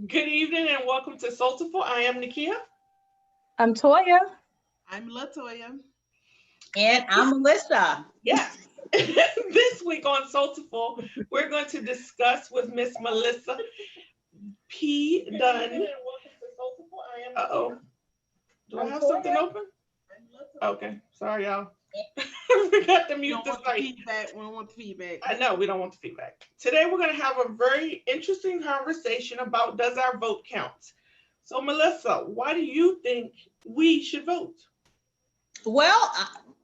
Good evening and welcome to Soulful. I am Nakia. I'm Toya. I'm Latoya. And And I'm Melissa. yes, this week on Soulful, we're going to discuss with Miss Melissa P. Dunn. Uh-oh. Do I have something open? Okay, sorry y'all. I forgot to We mute don't the want the site. feedback. We don't want the feedback. I know we don't want the feedback. Today we're going to have a very interesting conversation about does our vote count? So Melissa, why do you think we should vote? Well,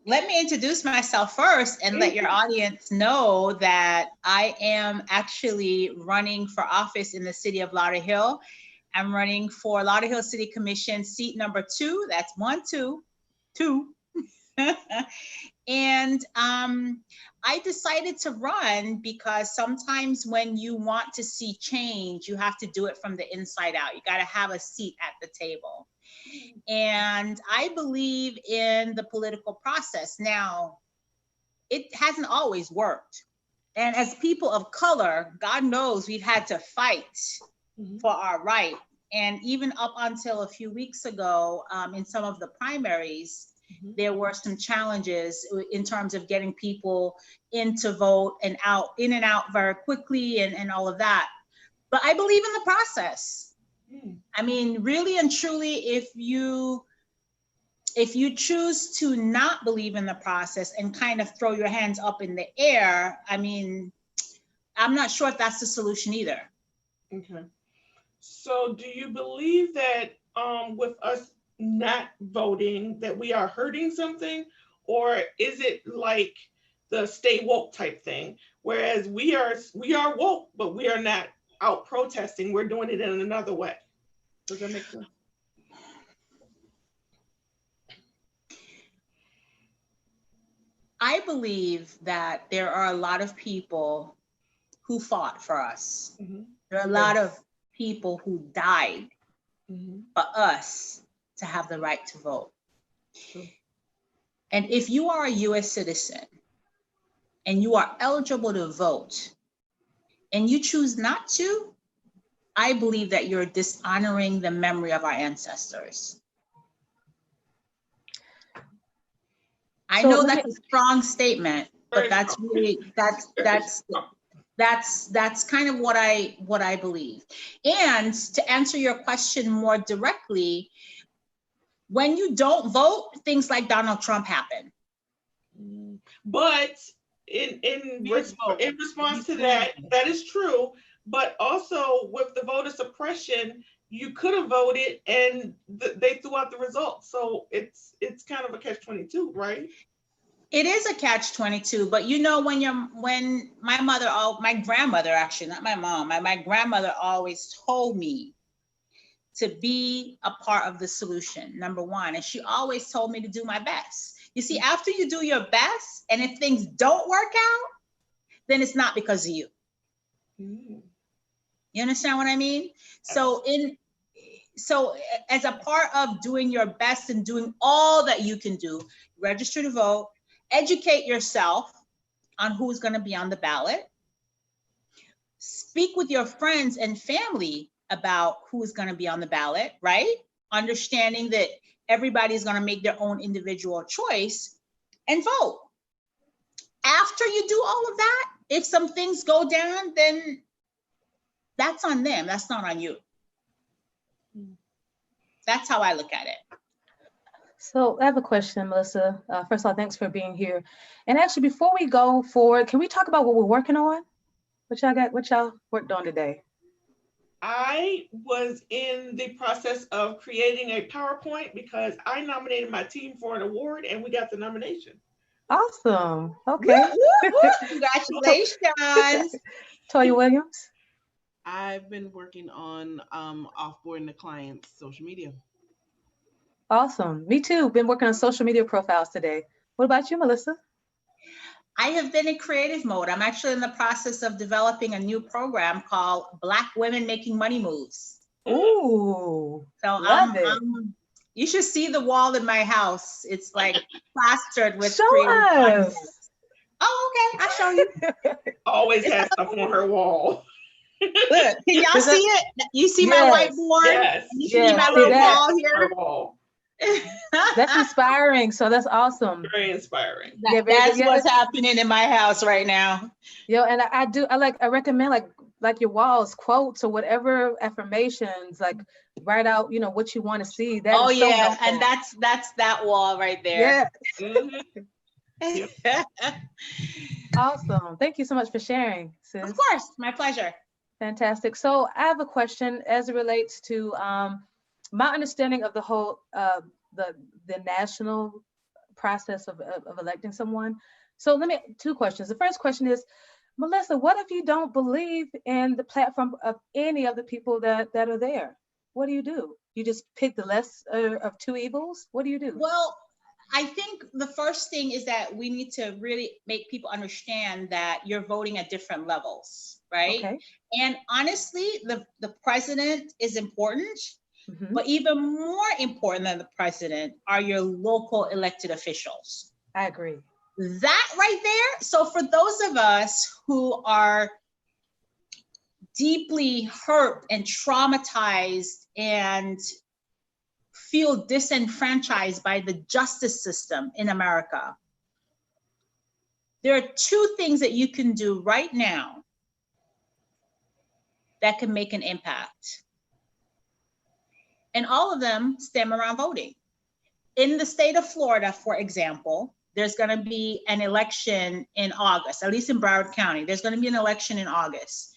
let me introduce myself first and let your audience know that I am actually running for office in the city of Lauderhill. I'm running for Lauderhill City Commission seat number 2. That's 1, 2, 2. And I decided to run because sometimes when you want to see change, you have to do it from the inside out. You got to have a seat at the table. And I believe in the political process. Now, it hasn't always worked. And as people of color, God knows we've had to fight for our right. And even up until a few weeks ago, in some of the primaries, there were some challenges in terms of getting people in to vote and out, in and out very quickly and all of that. But I believe in the process. I mean, really and truly, if you choose to not believe in the process and kind of throw your hands up in the air, I mean, I'm not sure if that's the solution either. Okay. So do you believe that with us not voting that we are hurting something, or is it like the stay woke type thing? Whereas we are woke, but we are not out protesting. We're doing it in another way. Does that make sense? I believe that there are a lot of people who fought for us. There are a lot of people who died for us to have the right to vote. And if you are a US citizen and you are eligible to vote and you choose not to, I believe that you're dishonoring the memory of our ancestors. I know that's a strong statement, but that's really, that's kind of what I believe. And to answer your question more directly, when you don't vote, things like Donald Trump happen. But in response to that, that is true. But also with the voter suppression, you could have voted and they threw out the results. So it's kind of a catch-22, right? It is a catch-22, but you know, when my grandmother, actually, not my mom, my grandmother always told me to be a part of the solution, number one. And she always told me to do my best. You see, after you do your best, and if things don't work out, then it's not because of you. You understand what I mean? So as a part of doing your best and doing all that you can do, register to vote, educate yourself on who's going to be on the ballot, speak with your friends and family about who's going to be on the ballot, right? Understanding that everybody's going to make their own individual choice, and vote. After you do all of that, if some things go down, then that's on them. That's not on you. That's how I look at it. So I have a question, Melissa. First of all, thanks for being here. And actually, before we go forward, can we talk about what we're working on? What y'all worked on today? I was in the process of creating a PowerPoint because I nominated my team for an award and we got the nomination. Awesome. Okay. Woo, woo, woo. Congratulations. Toya Williams. I've been working on offboarding the clients' social media. Awesome. Me too. Been working on social media profiles today. What about you, Melissa? I have been in creative mode. I'm actually in the process of developing a new program called Black Women Making Money Moves. Ooh. So you should see the wall in my house. It's like plastered with creative. Oh, okay. I'll show you. Always has stuff on her wall. Look, can y'all see it? You see my Yes. whiteboard? Yes. You see Yes, my see little that? wall here? Wall. That's inspiring. So that's awesome. Very inspiring. Yeah, very good. That's Yeah, what's happening in my house right now. yo, and I recommend like your walls, quotes or whatever affirmations, like write out, what you want to see. That Oh is so yeah, helpful. and that's that wall right there. Yeah, awesome. Thank you so much for sharing, sis. Of course, my pleasure. Fantastic. So I have a question as it relates to my understanding of the whole the national process of electing someone. So let me two questions. The first question is, Melissa, what if you don't believe in the platform of any of the people that are there? What do? You just pick the less of two evils? What do you do? Well, I think the first thing is that we need to really make people understand that you're voting at different levels, right? Okay. And honestly, the president is important, Mhm. but even more important than the president are your local elected officials. I agree. That right there. So for those of us who are deeply hurt and traumatized and feel disenfranchised by the justice system in America, there are two things that you can do right now that can make an impact. And all of them stem around voting. In the state of Florida, for example, there's going to be an election in August, at least in Broward County. There's going to be an election in August.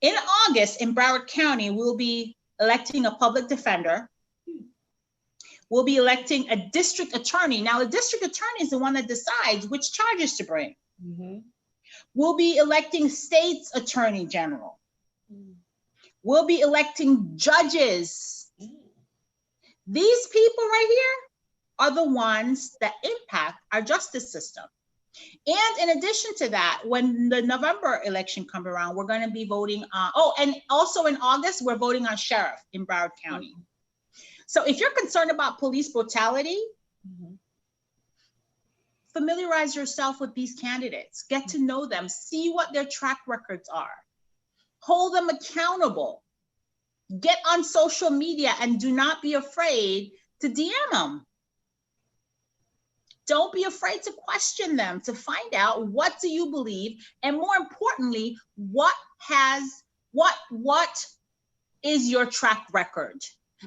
In August, in Broward County, we'll be electing a public defender. We'll be electing a district attorney. Now, the district attorney is the one that decides which charges to bring. Mm-hmm. We'll be electing state's attorney general. We'll be electing judges. These people right here are the ones that impact our justice system. And in addition to that, when the November election comes around, we're going to be voting on, and also in August, we're voting on sheriff in Broward County. So if you're concerned about police brutality, familiarize yourself with these candidates, get to know them, see what their track records are, hold them accountable, get on social media and do not be afraid to DM them. Don't be afraid to question them, to find out what do you believe, and more importantly, what is your track record?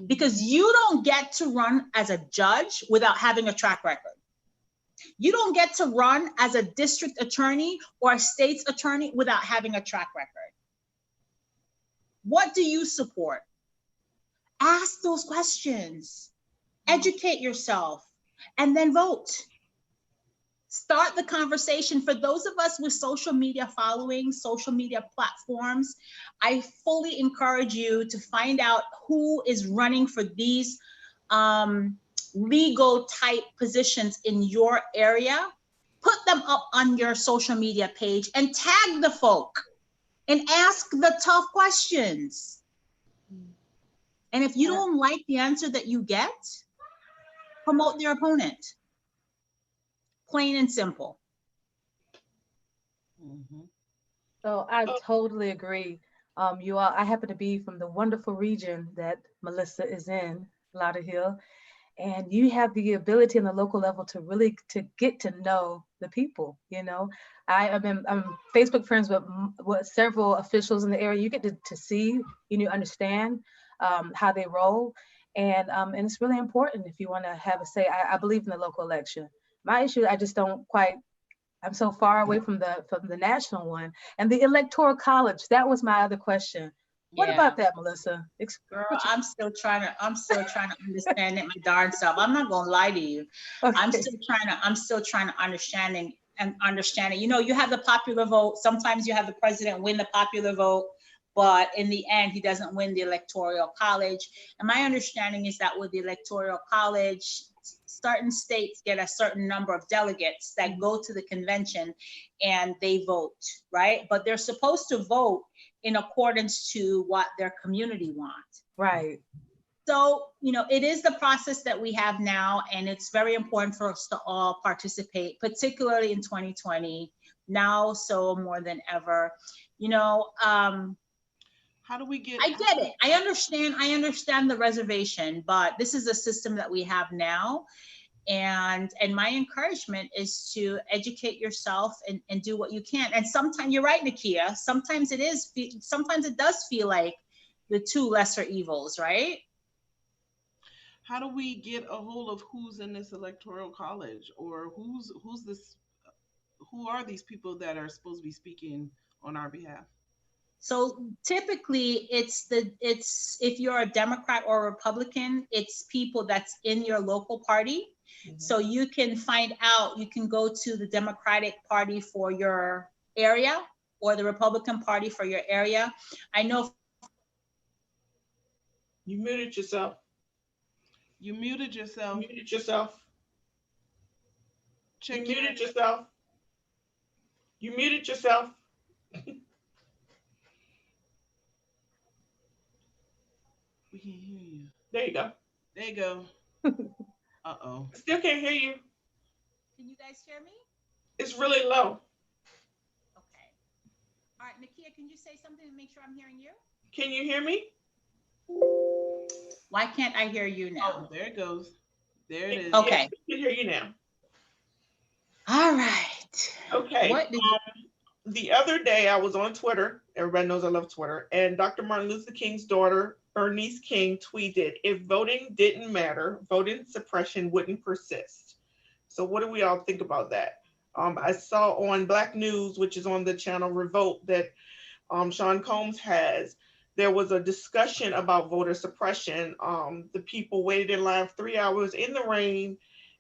Because you don't get to run as a judge without having a track record. You don't get to run as a district attorney or a state's attorney without having a track record. What do you support? Ask those questions, educate yourself, and then vote. Start the conversation. For those of us with social media following, social media platforms, I fully encourage you to find out who is running for these legal type positions in your area. Put them up on your social media page and tag the folk and ask the tough questions. And if you don't like the answer that you get, promote their opponent. Plain and simple. So I totally agree. You all, I happen to be from the wonderful region that Melissa is in, Lauderhill, and you have the ability on the local level to really to get to know the people. I'm Facebook friends with several officials in the area. You get to see, understand how they roll, and it's really important if you want to have a say. I believe in the local election. My issue, I just don't quite. I'm so far away from the national one and the electoral college. That was my other question. What about that, Melissa? Girl, I'm still trying to understand it my darn self. I'm not gonna lie to you. Okay. I'm still trying to understand it. You have the popular vote. Sometimes you have the president win the popular vote, but in the end, he doesn't win the electoral college. And my understanding is that with the electoral college, certain states get a certain number of delegates that go to the convention and they vote, right? But they're supposed to vote in accordance to what their community wants. Right. So, it is the process that we have now, and it's very important for us to all participate, particularly in 2020, now so more than ever. How do we get? I get it. I understand the reservation, but this is the system that we have now. And my encouragement is to educate yourself and do what you can. And sometimes you're right, Nakia. Sometimes it does feel like the two lesser evils, right? How do we get a hold of who's in this electoral college, or who's this? Who are these people that are supposed to be speaking on our behalf? So typically it's if you're a Democrat or a Republican, it's people that's in your local party. So you can find out, you can go to the Democratic Party for your area or the Republican Party for your area. I know. You muted yourself. You muted yourself. You muted yourself. Check You your. muted yourself. You muted yourself. We can't hear you. There you go. There you go. Uh-oh. Still can't hear you. Can you guys hear me? It's really low. Okay. All right, Nakia, can you say something to make sure I'm hearing you? Can you hear me? Why can't I hear you now? Oh, there it goes. There it is. Okay. Yes, I can hear you now. All right. Okay. What did you... The other day I was on Twitter. Everybody knows I love Twitter. And Dr. Martin Luther King's daughter, Bernice King, tweeted, "If voting didn't matter, voting suppression wouldn't persist." So what do we all think about that? I saw on Black News, which is on the channel Revolt, that Sean Combs has, there was a discussion about voter suppression. The people waited in line 3 hours in the rain,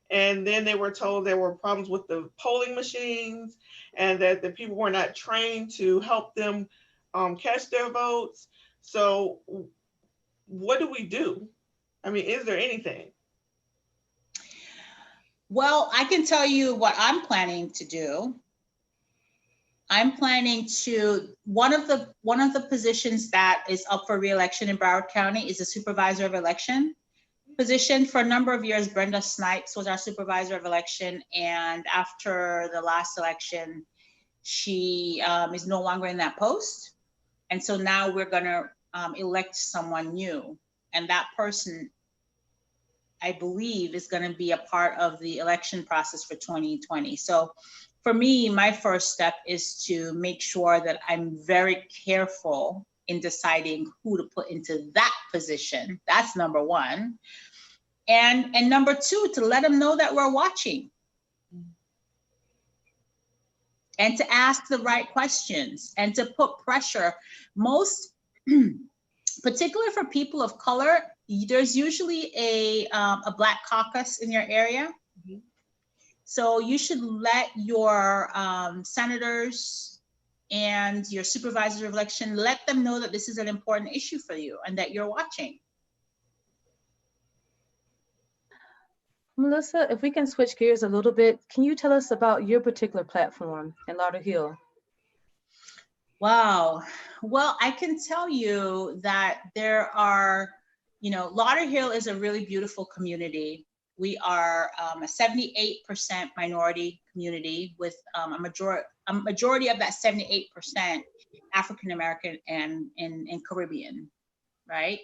and then they were told there were problems with the polling machines and that the people were not trained to help them cast their votes. So what do we do? I mean, is there anything? Well, I can tell you what I'm planning to do. I'm planning to, one of the positions that is up for re-election in Broward County is a supervisor of election position. For a number of years, Brenda Snipes was our supervisor of election. And after the last election, she is no longer in that post. And so now we're gonna elect someone new. And that person, I believe, is gonna be a part of the election process for 2020. So for me, my first step is to make sure that I'm very careful in deciding who to put into that position. That's number one. And number two, to let them know that we're watching. And to ask the right questions and to put pressure. Most, particularly for people of color, there's usually a Black caucus in your area. Mm-hmm. So you should let your senators and your supervisors of election, let them know that this is an important issue for you and that you're watching. Melissa, if we can switch gears a little bit, can you tell us about your particular platform in Lauderhill? Wow. Well, I can tell you that there are, Lauderhill is a really beautiful community. We are a 78% minority community with a majority of that 78% African American and Caribbean, right?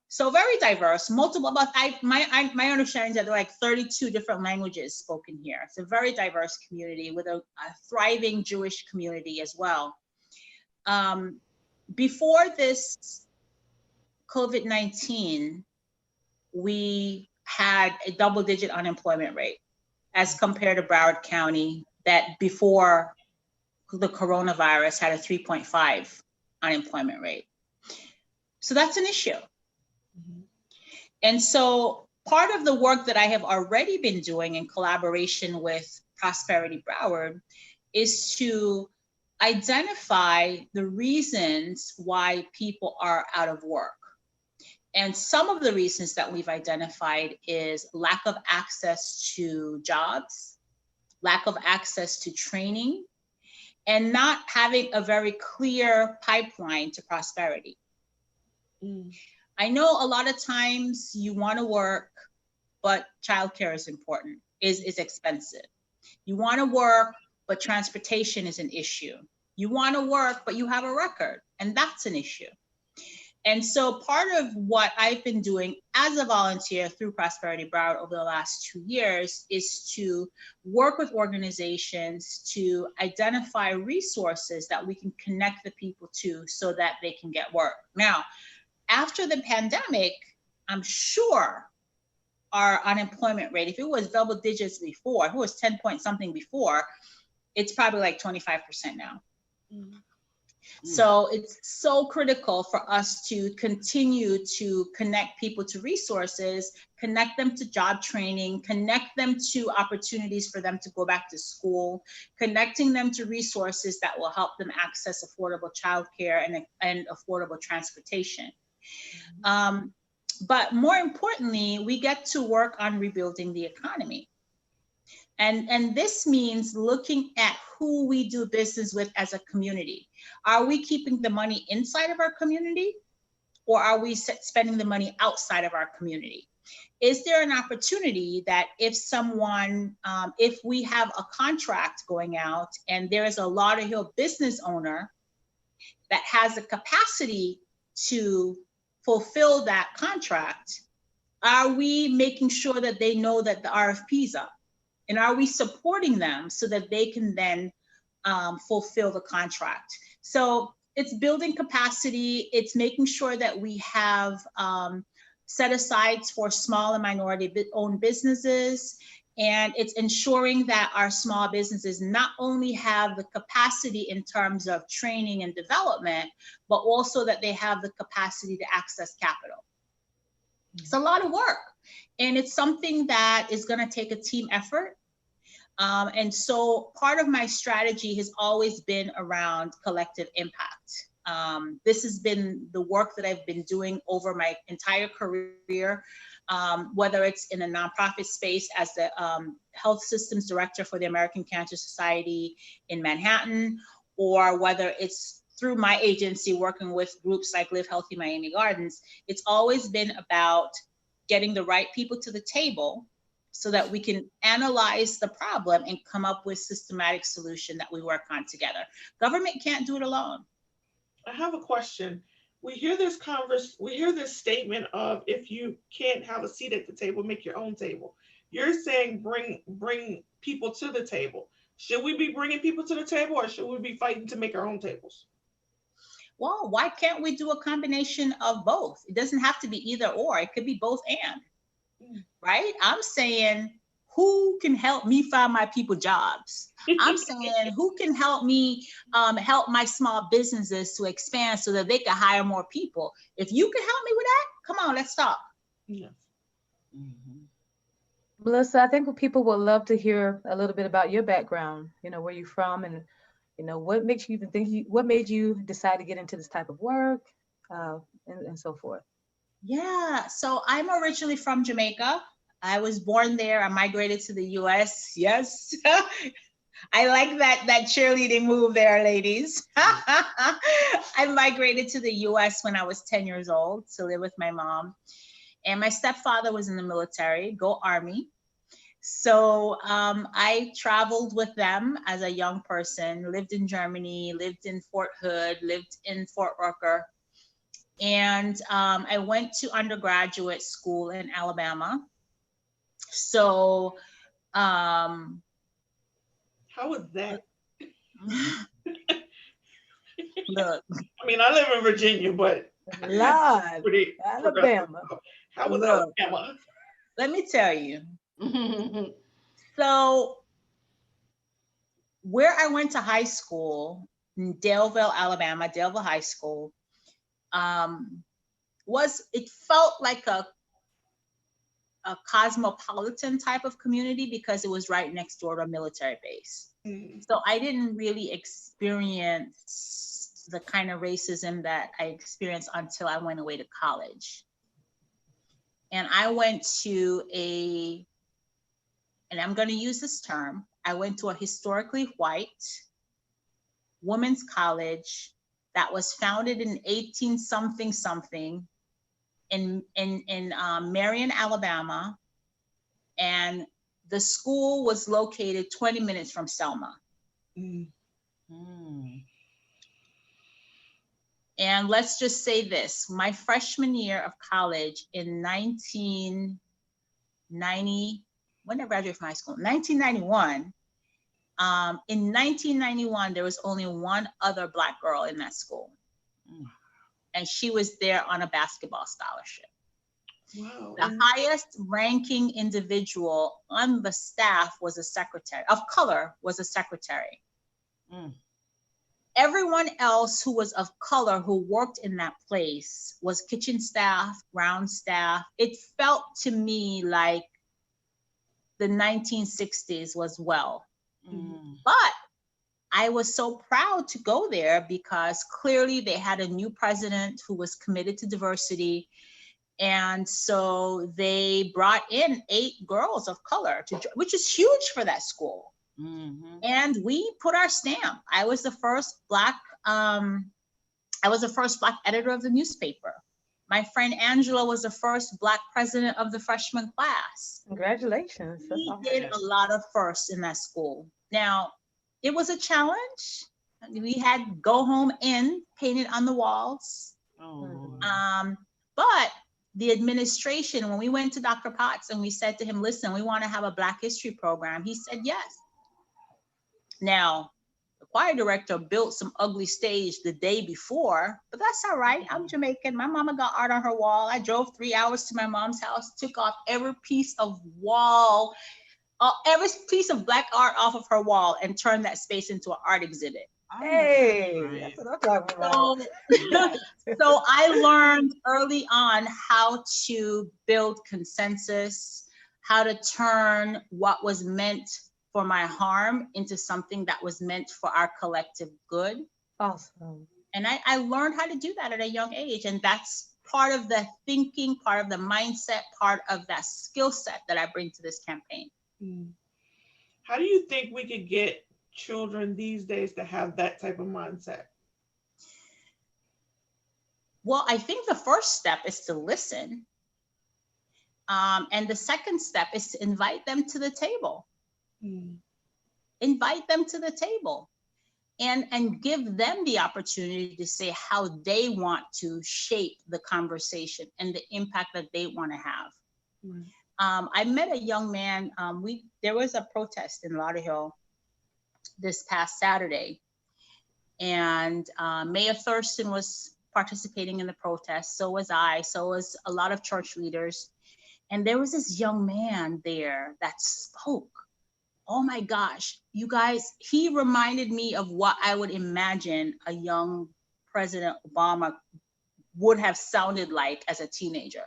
So very diverse, multiple, but my understanding is that there are like 32 different languages spoken here. It's a very diverse community with a thriving Jewish community as well. Before this COVID-19, we had a double-digit unemployment rate as compared to Broward County that before the coronavirus had a 3.5 unemployment rate. So that's an issue. Mm-hmm. And so part of the work that I have already been doing in collaboration with Prosperity Broward is to identify the reasons why people are out of work. And some of the reasons that we've identified is lack of access to jobs, lack of access to training, and not having a very clear pipeline to prosperity. Mm. I know a lot of times you want to work, but childcare is important, is expensive. You want to work, but transportation is an issue. You want to work, but you have a record, and that's an issue. And so part of what I've been doing as a volunteer through Prosperity Broward over the last 2 years is to work with organizations to identify resources that we can connect the people to so that they can get work. Now, after the pandemic, I'm sure our unemployment rate, if it was double digits before, if it was 10 point something before, it's probably like 25% now. Mm. So it's so critical for us to continue to connect people to resources, connect them to job training, connect them to opportunities for them to go back to school, connecting them to resources that will help them access affordable childcare and affordable transportation. But more importantly, we get to work on rebuilding the economy. And this means looking at who we do business with as a community. Are we keeping the money inside of our community, or are we spending the money outside of our community? Is there an opportunity that if someone, if we have a contract going out and there is a Lauderhill business owner that has the capacity to fulfill that contract, are we making sure that they know that the RFP is up? And are we supporting them so that they can then fulfill the contract? So it's building capacity. It's making sure that we have set-asides for small and minority-owned businesses. And it's ensuring that our small businesses not only have the capacity in terms of training and development, but also that they have the capacity to access capital. It's a lot of work. And it's something that is going to take a team effort. And so part of my strategy has always been around collective impact. This has been the work that I've been doing over my entire career, whether it's in a nonprofit space as the health systems director for the American Cancer Society in Manhattan, or whether it's through my agency working with groups like Live Healthy Miami Gardens. It's always been about getting the right people to the table so that we can analyze the problem and come up with systematic solution that we work on together. Government can't do it alone. I have a question. We hear this statement of, if you can't have a seat at the table, make your own table. You're saying bring people to the table. Should we be bringing people to the table, or should we be fighting to make our own tables? Well, why can't we do a combination of both? It doesn't have to be either or. It could be both and, right? I'm saying, who can help me find my people jobs? I'm saying, who can help me help my small businesses to expand so that they can hire more people? If you can help me with that, come on, let's talk. Yes. Mm-hmm. Melissa, I think people would love to hear a little bit about your background, where you're from, and what makes you even what made you decide to get into this type of work, and so forth. Yeah, so I'm originally from Jamaica. I was born there. I migrated to the US. Yes. I like that cheerleading move there, ladies. I migrated to the US when I was 10 years old to live with my mom. And my stepfather was in the military, go Army. So I traveled with them as a young person, lived in Germany, lived in Fort Hood, lived in Fort Rucker. And I went to undergraduate school in Alabama. So How was that? look, I mean, I live in Virginia, but Lord, pretty Alabama. How was look, Alabama? let me tell you. So where I went to high school in Daleville, Alabama, Daleville High School, it felt like a cosmopolitan type of community because it was right next door to a military base. Mm. So I didn't really experience the kind of racism that I experienced until I went away to college. And I went to and I'm going to use this term, I went to a historically white women's college that was founded in 18 something in Marion, Alabama, and the school was located 20 minutes from Selma. Mm. Mm. And let's just say this, my freshman year of college in 1990, when did I graduate from high school? 1991. In 1991, there was only one other Black girl in that school. And she was there on a basketball scholarship. Wow. The highest ranking individual on the staff was a secretary, of color was a secretary. Everyone else who was of color who worked in that place was kitchen staff, ground staff. It felt to me like the 1960s was well. But I was so proud to go there because clearly they had a new president who was committed to diversity. And so they brought in 8 girls of color, which is huge for that school. And we put our stamp. I was the first Black editor of the newspaper. My friend Angela was the first Black president of the freshman class. Congratulations. That's We awesome. did a lot of firsts in that school. Now, it was a challenge. We had go home in painted on the walls. But the administration, when we went to Dr. Potts and we said to him, listen, we want to have a Black history program, he said yes. Now, the choir director built some ugly stage the day before, but that's all right. I'm Jamaican. My mama got art on her wall. I drove 3 hours to my mom's house, took off every piece of wall, every piece of Black art off of her wall and turned that space into an art exhibit. Hey, that's what I'm talking about. So I learned early on how to build consensus, how to turn what was meant for my harm into something that was meant for our collective good. Awesome. And I learned how to do that at a young age. And that's part of the thinking, part of the mindset, part of that skill set that I bring to this campaign. How do you think we could get children these days to have that type of mindset? Well, I think the first step is to listen. And the second step is to invite them to the table. Invite them to the table and give them the opportunity to say how they want to shape the conversation and the impact that they want to have. I met a young man, there was a protest in Lauderhill this past Saturday, and Mayor Thurston was participating in the protest, so was I, so was a lot of church leaders. And there was this young man there that spoke. Oh my gosh, you guys, he reminded me of what I would imagine a young President Obama would have sounded like as a teenager.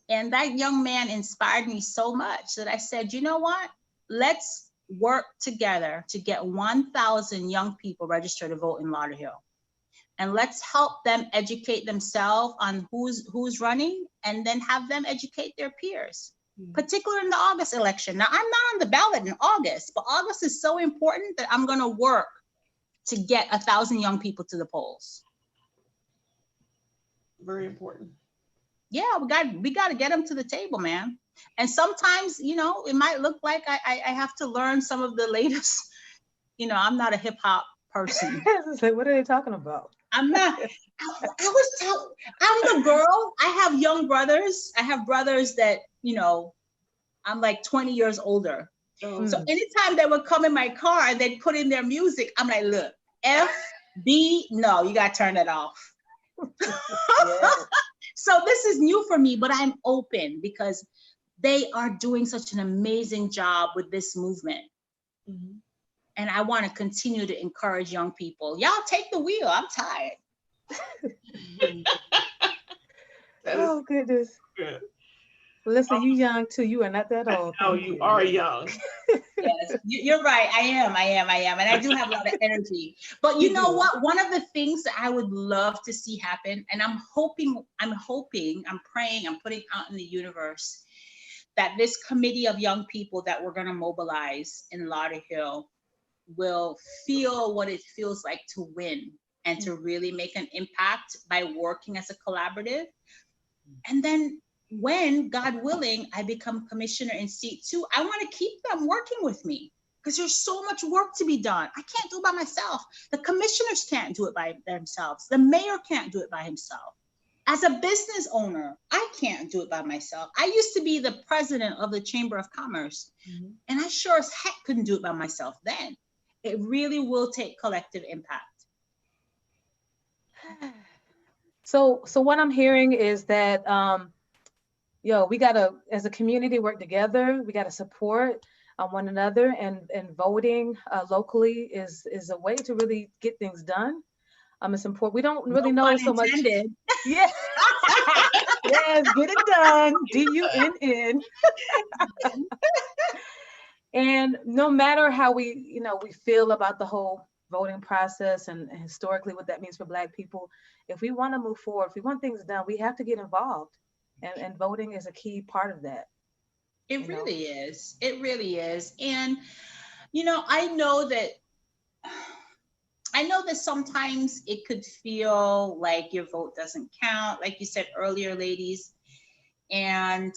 And that young man inspired me so much that I said, you know what? Let's work together to get 1,000 young people registered to vote in Lauderhill. And let's help them educate themselves on who's running, and then have them educate their peers, particularly in the August election. Now, I'm not on the ballot in August, but August is so important that I'm gonna work to get 1,000 young people to the polls. Very important. Yeah, we got to get them to the table, man. And sometimes, you know, it might look like I have to learn some of the latest, you know, I'm not a hip hop person. Like, what are they talking about? I'm not, I'm the girl. I have young brothers. I have brothers that, you know, I'm like 20 years older. So anytime they would come in my car and they'd put in their music, I'm like, look, no, you got to turn it off. So this is new for me, but I'm open because they are doing such an amazing job with this movement. And I want to continue to encourage young people. Y'all take the wheel. I'm tired. Oh, goodness. Good. Listen, you young too. You are not that old. No, you are young. Yes, you're right. I am. And I do have a lot of energy. But you know what? One of the things that I would love to see happen, and I'm praying, I'm putting out in the universe that this committee of young people that we're going to mobilize in Lauderhill will feel what it feels like to win and to really make an impact by working as a collaborative. And then when, God willing, I become commissioner in seat 2, I want to keep them working with me. because there's so much work to be done. I can't do it by myself. The commissioners can't do it by themselves. The mayor can't do it by himself. As a business owner, I can't do it by myself. I used to be the president of the Chamber of Commerce, and I sure as heck couldn't do it by myself then. It really will take collective impact. So what I'm hearing is that, we gotta, as a community, work together. We gotta support one another, and voting locally is a way to really get things done. It's important. We don't really know so much. Yeah. Yes, get it done. DUNN. And no matter how we feel about the whole voting process and historically what that means for Black people, if we want to move forward, if we want things done, we have to get involved. And voting is a key part of that. It really is. It really is. And, I know that sometimes it could feel like your vote doesn't count, like you said earlier, ladies. And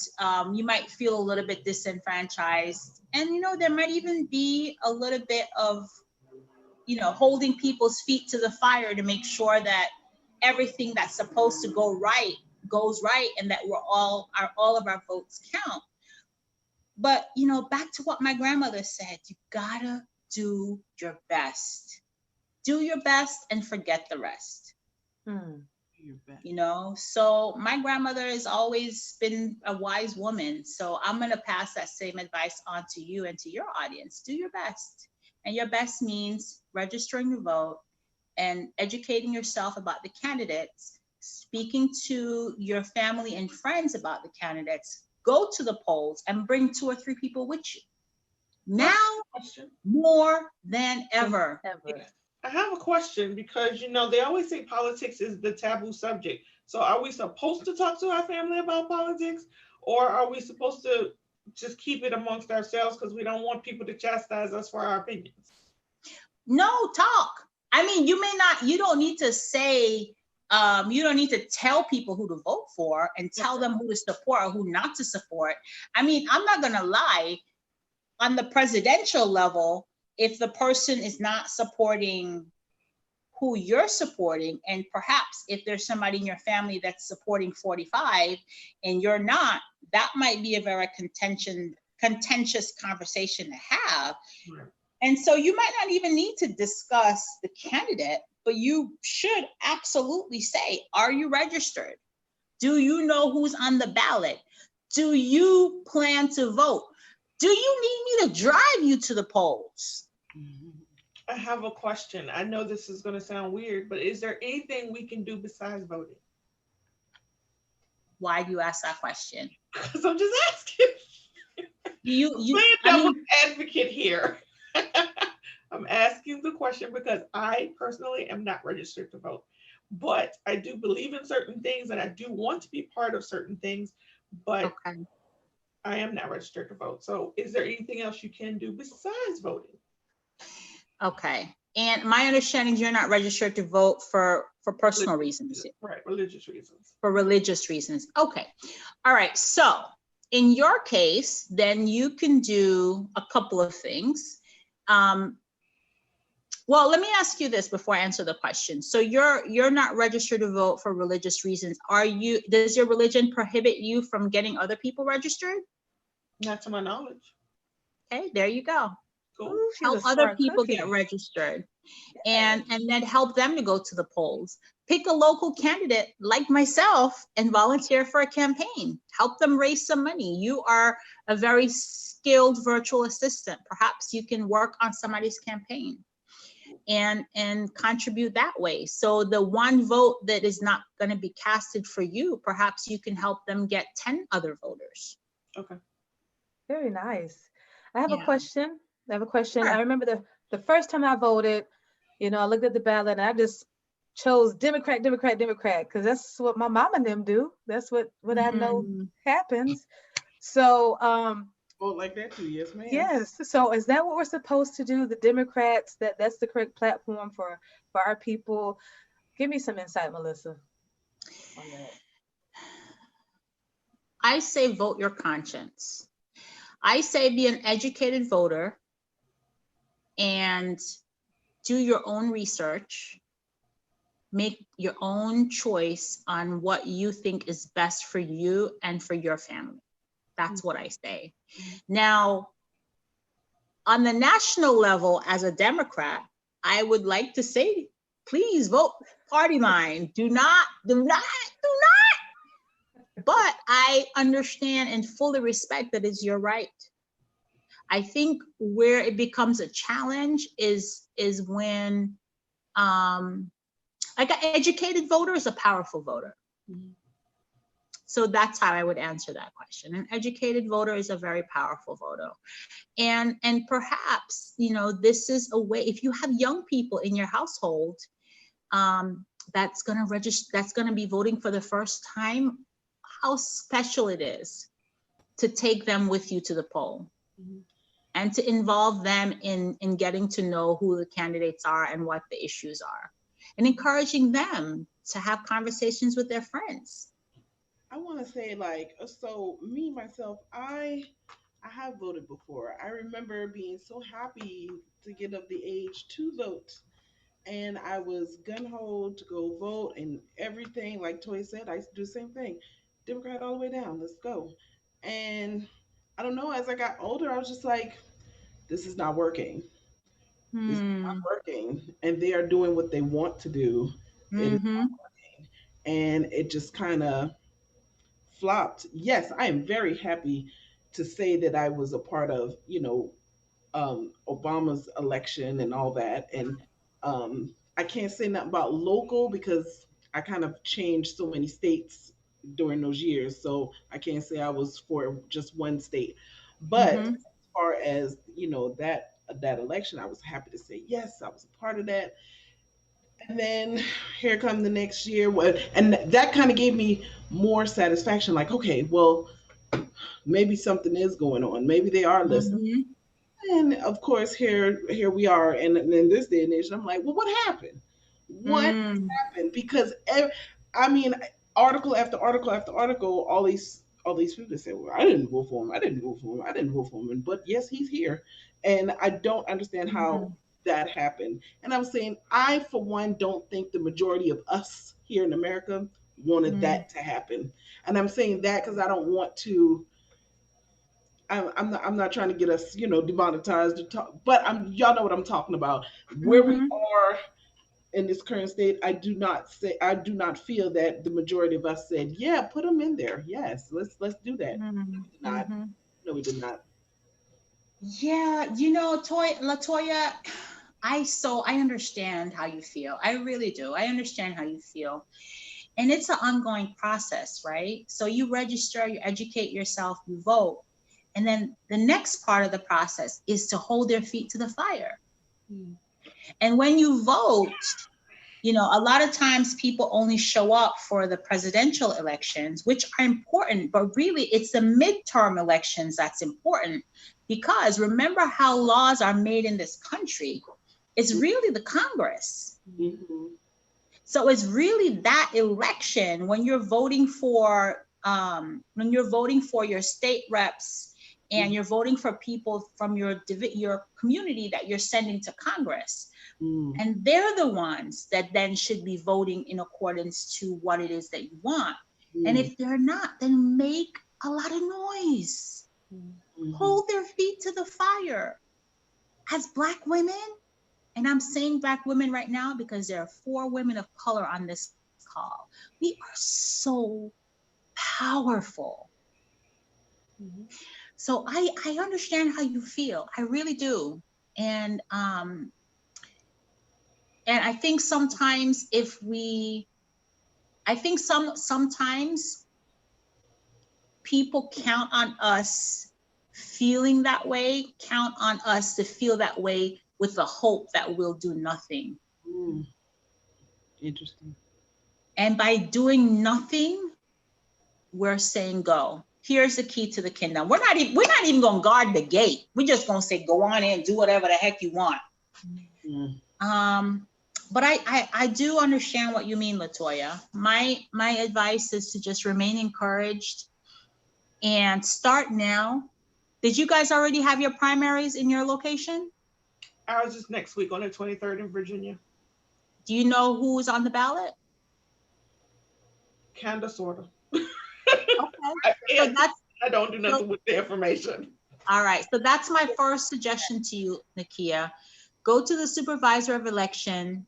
you might feel a little bit disenfranchised. And, there might even be a little bit of, holding people's feet to the fire to make sure that everything that's supposed to go right goes right, and that all of our votes count. But, back to what my grandmother said, you gotta do your best. Do your best and forget the rest. So my grandmother has always been a wise woman. So I'm going to pass that same advice on to you and to your audience. Do your best. And your best means registering your vote and educating yourself about the candidates, speaking to your family and friends about the candidates, go to the polls and bring 2 or 3 people with you. Now, more than ever. I have a question, because they always say politics is the taboo subject. So are we supposed to talk to our family about politics, or are we supposed to just keep it amongst ourselves because we don't want people to chastise us for our opinions? No, talk. I mean, you don't need to say, you don't need to tell people who to vote for and tell them who to support or who not to support. I mean, I'm not going to lie, on the presidential level, if the person is not supporting who you're supporting, and perhaps if there's somebody in your family that's supporting 45 and you're not, that might be a very contentious conversation to have. Right. And so you might not even need to discuss the candidate, but you should absolutely say, are you registered? Do you know who's on the ballot? Do you plan to vote? Do you need me to drive you to the polls? I have a question. I know this is going to sound weird, but is there anything we can do besides voting? Why do you ask that question? Because I'm just asking. Playing devil's advocate here. I'm asking the question because I personally am not registered to vote, but I do believe in certain things and I do want to be part of certain things, but I am not registered to vote. So is there anything else you can do besides voting? Okay. And my understanding is you're not registered to vote for personal reasons. Right, religious reasons. For religious reasons. Okay. All right. So in your case, then you can do a couple of things. Well, let me ask you this before I answer the question. So you're not registered to vote for religious reasons. Does your religion prohibit you from getting other people registered? Not to my knowledge. Okay, there you go. Cool. Help other people get registered, and then help them to go to the polls. Pick a local candidate like myself and volunteer for a campaign. Help them raise some money. You are a very skilled virtual assistant. Perhaps you can work on somebody's campaign and contribute that way. So the one vote that is not going to be casted for you, perhaps you can help them get 10 other voters. Okay. Very nice. I have a question. Sure. I remember the first time I voted, I looked at the ballot and I just chose Democrat, because that's what my mom and them do. That's what I know happens. So vote like that too, yes, ma'am. Yes. So is that what we're supposed to do? The Democrats, that's the correct platform for our people? Give me some insight, Melissa, on that. I say vote your conscience. I say be an educated voter. and do your own research, make your own choice on what you think is best for you and for your family. That's what I say. Now, on the national level, as a Democrat, I would like to say, please vote party line. Do not. But I understand and fully respect that it's your right. I think where it becomes a challenge is when like an educated voter is a powerful voter. So that's how I would answer that question. An educated voter is a very powerful voter. And perhaps, you know, this is a way, if you have young people in your household that's going to register, that's going to be voting for the first time, how special it is to take them with you to the poll. And to involve them in getting to know who the candidates are and what the issues are, and encouraging them to have conversations with their friends. I want to say, like, so me myself, I have voted before. I remember being so happy to get of the age to vote, and I was gun ho to go vote and everything. Like Toy said, I used to do the same thing, Democrat all the way down. Let's go. And I don't know. As I got older, I was just like, this is not working. This is not working, and they are doing what they want to do. It is Mm-hmm. not working, and it just kind of flopped. Yes, I am very happy to say that I was a part of, Obama's election and all that. And I can't say nothing about local because I kind of changed so many states during those years. So I can't say I was for just one state. But Mm-hmm. as far as, that election, I was happy to say yes, I was a part of that. And then here come the next year, and that kind of gave me more satisfaction. Like, okay, well, maybe something is going on. Maybe they are listening. Mm-hmm. And of course, here we are, and in this day and age, I'm like, well, what happened? What Mm-hmm. happened? Because I mean, article after article after article, all these people say, well, I didn't vote for him. I didn't vote for him. I didn't vote for him. But yes, he's here, and I don't understand how that happened. And I'm saying, I for one don't think the majority of us here in America wanted that to happen. And I'm saying that because I don't want to. I'm not trying to get us, demonetized to talk, but y'all know what I'm talking about. Where we Mm-hmm. are in this current state, I do not feel that the majority of us said, yeah, put them in there. Yes, let's do that. Mm-hmm. No, we did not. Mm-hmm. No, we did not. Yeah, Latoya, I understand how you feel. I really do. I understand how you feel. And it's an ongoing process, right? So you register, you educate yourself, you vote. And then the next part of the process is to hold their feet to the fire. And when you vote, a lot of times people only show up for the presidential elections, which are important, but really it's the midterm elections that's important, because remember how laws are made in this country. It's really the Congress. Mm-hmm. So it's really that election when you're voting for your state reps and you're voting for people from your community that you're sending to Congress. Mm-hmm. And they're the ones that then should be voting in accordance to what it is that you want. And if they're not, then make a lot of noise. Hold their feet to the fire. As Black women, and I'm saying Black women right now because there are 4 women of color on this call, we are so powerful. So I understand how you feel. I really do. And I think sometimes sometimes people count on us feeling that way, count on us to feel that way with the hope that we'll do nothing. Interesting. And by doing nothing, we're saying go. Here's the key to the kingdom. We're not even gonna guard the gate. We're just gonna say go on in, do whatever the heck you want. But I do understand what you mean, Latoya. My advice is to just remain encouraged and start now. Did you guys already have your primaries in your location? Ours is next week on the 23rd in Virginia. Do you know who's on the ballot? Kinda, sorta. Okay. I So can't. that's I don't do so, nothing with the information. all right. So that's my first suggestion to you, Nakia. Go to the supervisor of election.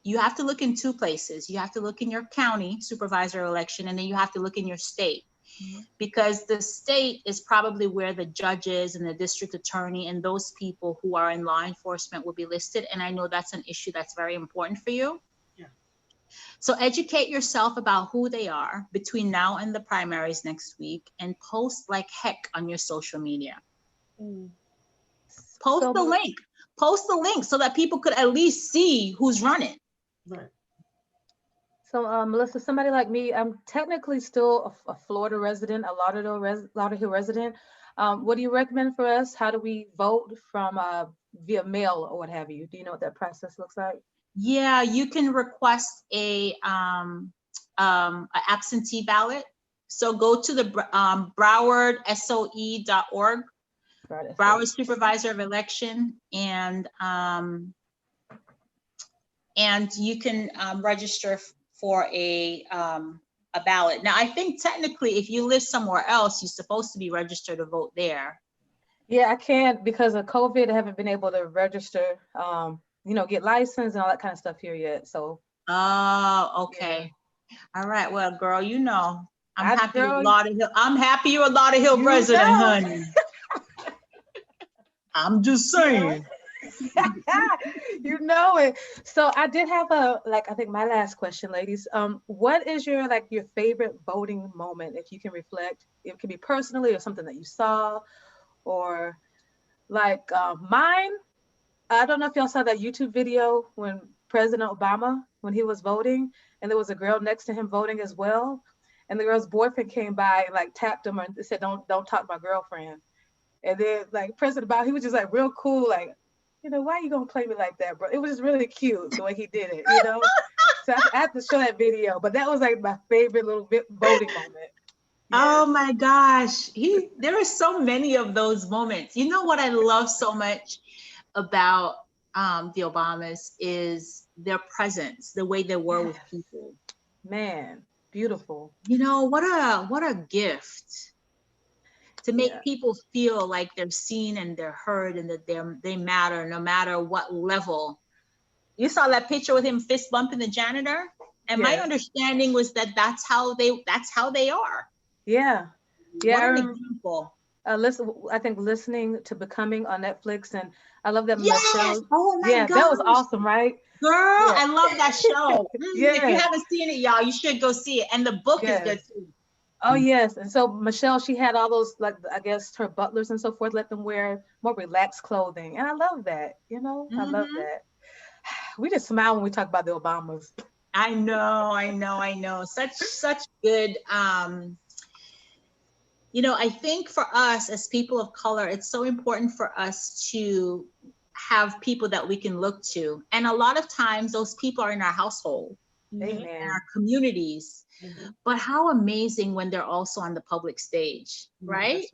You have to look in two places. You have to look in your county supervisor election, and then you have to look in your state. Because the state is probably where the judges and the district attorney and those people who are in law enforcement will be listed. And I know that's an issue that's very important for you. Yeah. So educate yourself about who they are between now and the primaries next week, and post like heck on your social media. Post the link. Post the link so that people could at least see who's running. Right. So, Melissa, somebody like me, I'm technically still a Florida resident, a Lauderhill resident. What do you recommend for us? How do we vote from via mail or what have you? Do you know what that process looks like? Yeah, you can request a absentee ballot. So go to the browardsoe.org, Broward Supervisor of Election, and you can register for a ballot. Now, I think technically, if you live somewhere else, you're supposed to be registered to vote there. Yeah, I can't because of COVID. I haven't been able to register, get licensed and all that kind of stuff here yet. So. Oh, okay. Yeah. All right. Well, girl, I'm happy you're a Lauderhill resident, honey. I'm just saying. You know it. So I did have I think my last question, ladies. What is your favorite voting moment, if you can reflect? It can be personally or something that you saw, or mine. I don't know if y'all saw that YouTube video when President Obama, when he was voting, and there was a girl next to him voting as well, and the girl's boyfriend came by and tapped him and said, "Don't talk to my girlfriend." And then President Obama, he was just real cool, why are you gonna play me like that, bro? It was just really cute the way he did it, So I have to show that video, but that was my favorite little voting moment. Yes. Oh my gosh, there are so many of those moments. You know what I love so much about the Obamas is their presence, the way they were with people. Man, beautiful. What a gift to make people feel like they're seen and they're heard and that they matter no matter what level. You saw that picture with him fist bumping the janitor, and my understanding was that's how they are. Yeah. What an example. I think listening to Becoming on Netflix, and I love that. Yes! Michelle. Oh my gosh. That was awesome, right? Girl, I love that show. If you haven't seen it, y'all, you should go see it. And the book is good too. Oh yes. And so Michelle, she had all those I guess her butlers and so forth, let them wear more relaxed clothing. And I love that, I love that. We just smile when we talk about the Obamas. I know. Such good I think for us as people of color, it's so important for us to have people that we can look to. And a lot of times those people are in our household, in our communities. Mm-hmm. But how amazing when they're also on the public stage, right?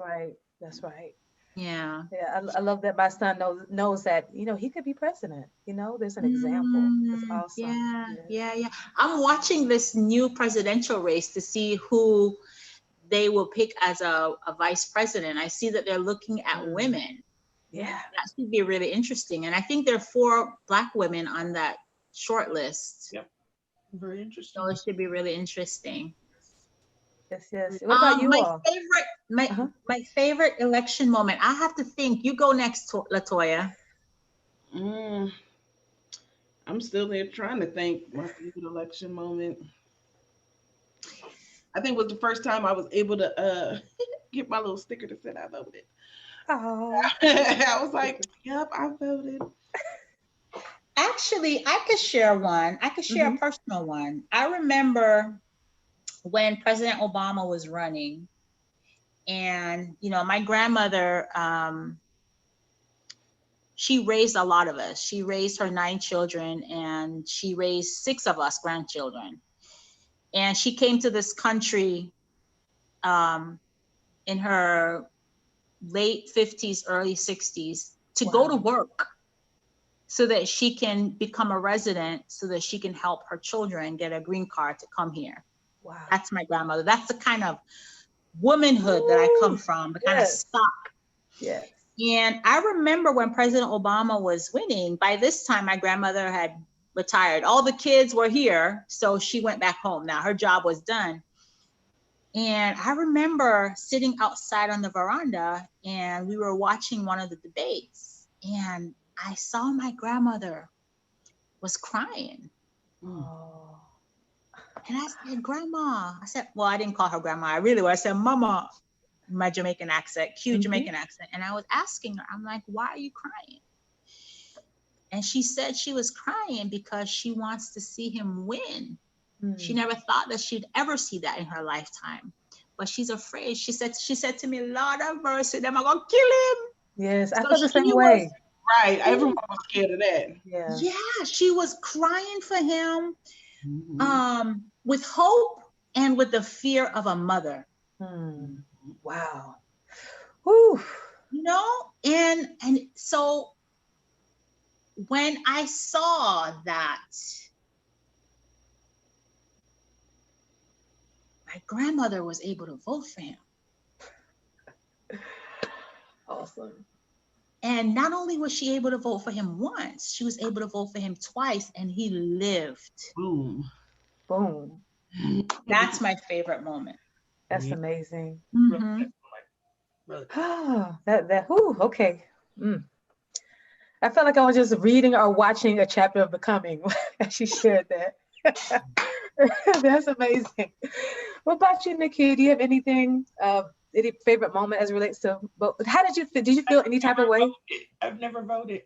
That's right. Yeah. Yeah, I love that my son knows that, he could be president. There's an example. That's awesome. Yeah. I'm watching this new presidential race to see who they will pick as a vice president. I see that they're looking at women. Yeah. That should be really interesting. And I think there are 4 Black women on that short list. Yep. Very interesting. So it should be really interesting. Yes. What about you all? My favorite election moment. I have to think. You go next, Latoya. I'm still there trying to think. My favorite election moment, I think, was the first time I was able to get my little sticker that said I voted. Oh. I was like, yep, I voted. Actually, I could share one. I could share a personal one. I remember when President Obama was running, and my grandmother, she raised a lot of us. She raised her 9 children, and she raised 6 of us grandchildren. And she came to this country in her late 50s, early 60s to go to work. so that she can become a resident, so that she can help her children get a green card to come here. Wow. That's my grandmother. That's the kind of womanhood that I come from, the kind of stock. Yes. And I remember when President Obama was winning, by this time, my grandmother had retired. All the kids were here, so she went back home. Now her job was done. And I remember sitting outside on the veranda, and we were watching one of the debates, and I saw my grandmother was crying. Oh. And I said, Grandma, I said, well, I didn't call her grandma. I really was. I said, Mama, my Jamaican accent, cute Jamaican accent. And I was asking her, I'm like, why are you crying? And she said she was crying because she wants to see him win. She never thought that she'd ever see that in her lifetime, but she's afraid. She said to me, Lord have mercy, them are gonna kill him. Yes, I So feel the same she way. Right. Everyone was scared of that. Yeah. Yeah, she was crying for him, with hope and with the fear of a mother. Wow. Whew. You know, and so when I saw that, my grandmother was able to vote for him. Awesome. And not only was she able to vote for him once, she was able to vote for him twice, and he lived. Boom. Boom. That's my favorite moment. That's amazing. Okay. I felt like I was just reading or watching a chapter of Becoming as she shared that. That's amazing. What about you, Nikki? Do you have anything, any favorite moment as it relates to vote? How did you feel? Did you feel any type of way? I've never voted.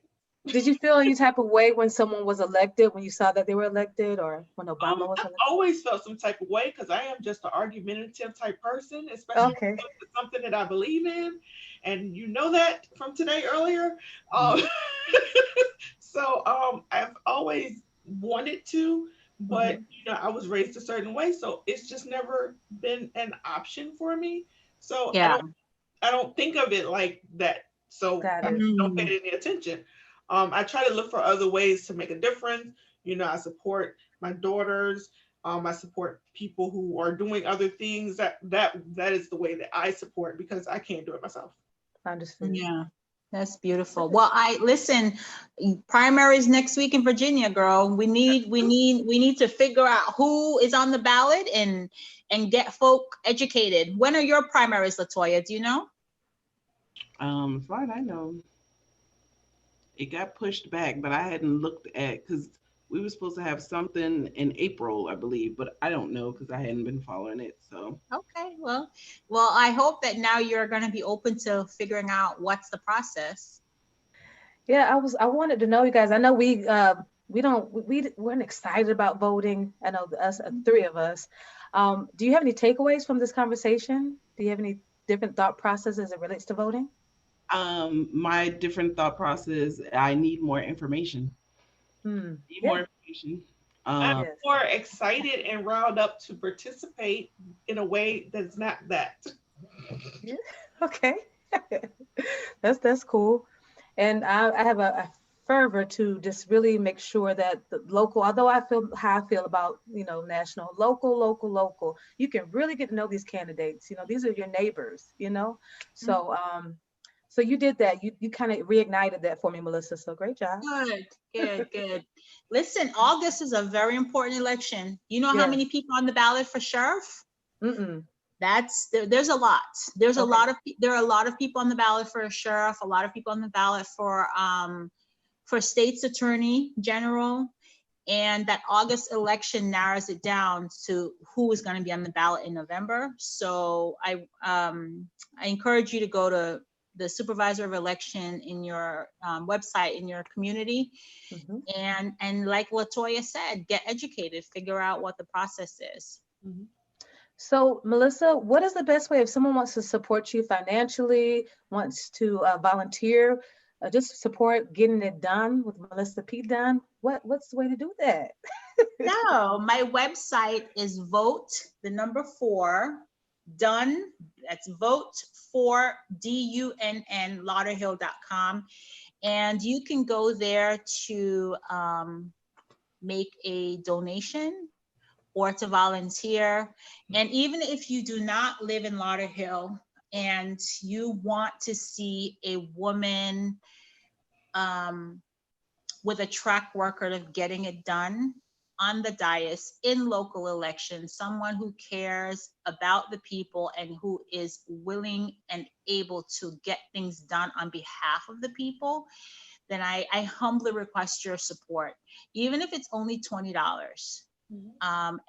Did you feel any type of way when someone was elected, when you saw that they were elected, or when Obama was I've elected? always felt some type of way because I am just an argumentative type person, especially when it's something that I believe in, and you know that from today earlier. So I've always wanted to, but you know I was raised a certain way, so it's just never been an option for me. So Yeah. I don't think of it like that. So I don't pay any attention. I try to look for other ways to make a difference. You know, I support my daughters. I support people who are doing other things. That is the way that I support because I can't do it myself. I understand. Yeah, that's beautiful. Well, I listen. Primaries next week in Virginia, girl. We need to figure out who is on the ballot and get folk educated. When are your primaries, Latoya? Do you know? As far as I know, it got pushed back, but I hadn't looked at because we were supposed to have something in April, I believe, but I don't know because I hadn't been following it. So okay, well, I hope that now you're going to be open to figuring out what's the process. Yeah, I wanted to know, you guys. I know we weren't excited about voting. I know us, three of us. Do you have any takeaways from this conversation? Do you have any different thought processes as it relates to voting? my different thought process, I need more information. More information. I'm Yes. more excited and riled up to participate in a way that's not that. Yeah. Okay. That's cool. And I have a fervor to just really make sure that the local, although I feel how I feel about, national, local, you can really get to know these candidates. These are your neighbors, So so you did that. You kind of reignited that for me, Melissa. So great job. Good. Listen, August is a very important election. You know how many people on the ballot for sheriff? There's a lot. There are a lot of people on the ballot for a sheriff, a lot of people on the ballot for state's attorney general, and that August election narrows it down to who is going to be on the ballot in November. So I encourage you to go to the supervisor of election in your website in your community, and like Latoya said, get educated, figure out what the process is. So, Melissa, what is the best way if someone wants to support you financially, wants to volunteer, just support getting it done with Melissa P. Dunn? What's the way to do that? No, my website is vote4 Dunn. That's vote4 DUNN Lauderhill.com. And you can go there to make a donation or to volunteer. And even if you do not live in Lauderhill and you want to see a woman with a track record of getting it done on the dais in local elections, someone who cares about the people and who is willing and able to get things done on behalf of the people, then I humbly request your support, even if it's only $20.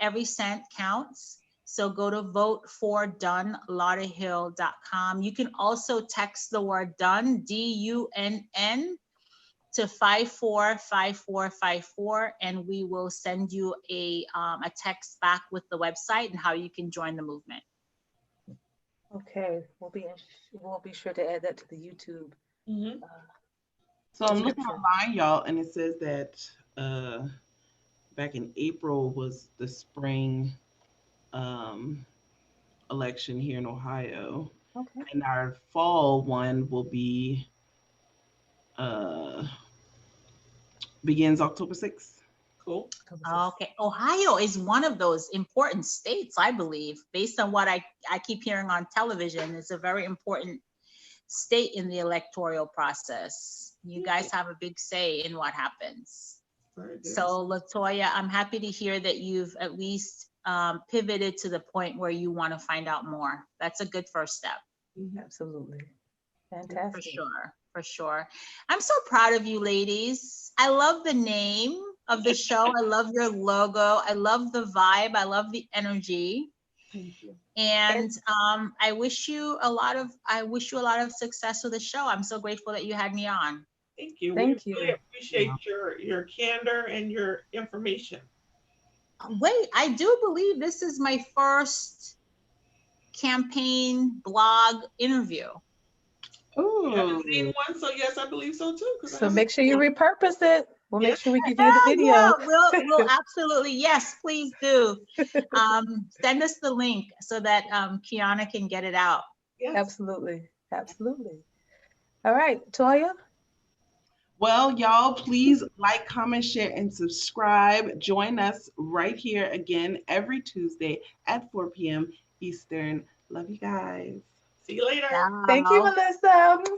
Every cent counts. So go to vote4dunnlauderhill.com. You can also text the word Dunn, D-U-N-N, to 545454, and we will send you a text back with the website and how you can join the movement. Okay, we'll be sure to add that to the YouTube. So I'm looking description. online, y'all, and it says that back in April was the spring election here in Ohio, Okay. and our fall one will be begins October 6th. Cool. Okay, Ohio is one of those important states, I believe, based on what I keep hearing on television. It's a very important state in the electoral process. You guys have a big say in what happens. So Latoya, I'm happy to hear that you've at least pivoted to the point where you want to find out more. That's a good first step. Absolutely. Fantastic. For sure. I'm so proud of you ladies. I love the name of the show. I love your logo. I love the vibe. I love the energy. Thank you. And I wish you a lot of success with the show. I'm so grateful that you had me on. Thank you. Thank We you. really appreciate your candor and your information. Wait, I do believe this is my first campaign blog interview. You haven't Ooh. seen one, so yes, I believe so too. So make sure you repurpose it. We'll make sure we give you the video. Yeah, we'll absolutely, yes, please do. Send us the link so that Kiana can get it out. Yes. Absolutely. Absolutely. All right, Toya. Well, y'all, please like, comment, share, and subscribe. Join us right here again every Tuesday at 4 p.m. Eastern. Love you guys. See you later. Thank you, Melissa.